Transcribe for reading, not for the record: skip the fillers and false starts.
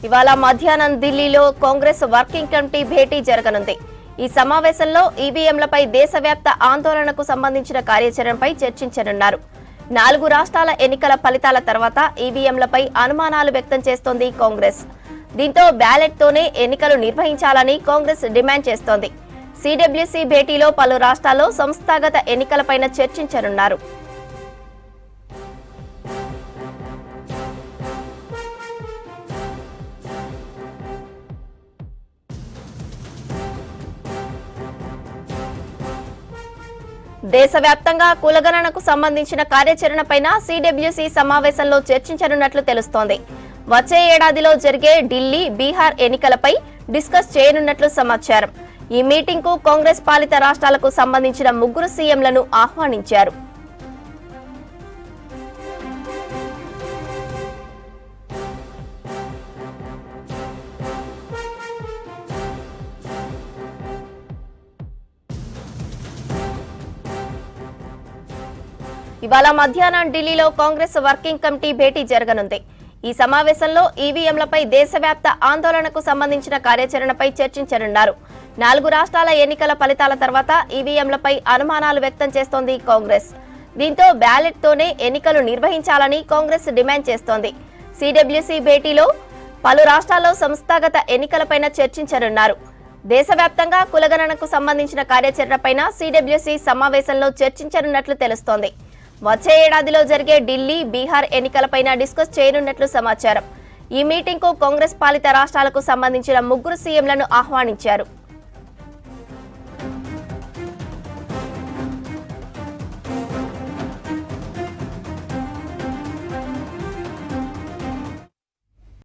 ఇవాళ మధ్యాహ్నం ఢిల్లీలో కాంగ్రెస్ వర్కింగ్ కమిటీ భేటీ జరగనుంది. ఈ సమావేశంలో ఈవీఎంలపై దేశవ్యాప్త ఆందోళనకు సంబంధించిన కార్యాచరణపై చర్చించనున్నారు. 4 రాష్ట్రాల ఎన్నికల ఫలితాల తర్వాత ఈవీఎంలపై అనుమానాలు వ్యక్తం చేస్తోంది కాంగ్రెస్. దీంతో బ్యాలెట్ తోనే ఎన్నికలు నిర్వహించాలని కాంగ్రెస్ డిమాండ్ చేస్తోంది. సిడబ్ల్యూసీ భేటీలో పలు రాష్ట్రాల్లో సంస్థాగత ఎన్నికలపైన చర్చించనున్నారు. దేశవ్యాప్తంగా కులగణనకు సంబంధించిన కార్యాచరణపైన సిడబ్ల్యూసీ సమావేశంలో చర్చించనున్నట్లు తెలుస్తోంది. వచ్చే ఏడాదిలో జరిగే ఢిల్లీ, బీహార్ ఎన్నికలపై డిస్కస్ చేయనున్నట్లు సమాచారం. ఈ మీటింగ్ కు కాంగ్రెస్ పాలిత రాష్ట్రాలకు సంబంధించిన 3 సీఎంలను ఆహ్వానించారు. ఇవాళ మధ్యాహ్నం ఢిల్లీలో కాంగ్రెస్ వర్కింగ్ కమిటీ భేటీ జరగనుంది. ఈ సమావేశంలో ఈవీఎంలపై దేశవ్యాప్త ఆందోళనకు సంబంధించిన కార్యాచరణపై చర్చించనున్నారు. 4 రాష్ట్రాల ఎన్నికల ఫలితాల తర్వాత ఈవీఎంలపై అనుమానాలు వ్యక్తం చేస్తోంది కాంగ్రెస్. దీంతో బ్యాలెట్ తోనే ఎన్నికలు నిర్వహించాలని కాంగ్రెస్ డిమాండ్ చేస్తోంది. సిడబ్ల్యూసీ భేటీలో పలు రాష్ట్రాల్లో సంస్థాగత ఎన్నికలపైన చర్చించనున్నారు. దేశవ్యాప్తంగా కులగణనకు సంబంధించిన కార్యాచరణపైన సిడబ్ల్యూసీ సమావేశంలో చర్చించనున్నట్లు తెలుస్తోంది. వచ్చే ఏడాదిలో జరిగే ఢిల్లీ, బీహార్ ఎన్నికలపైన డిస్కస్ చేయనున్నట్లు సమాచారం. ఈ మీటింగ్ కు కాంగ్రెస్ పాలిత రాష్ట్రాలకు సంబంధించిన 3 సీఎంలను ఆహ్వానించారు.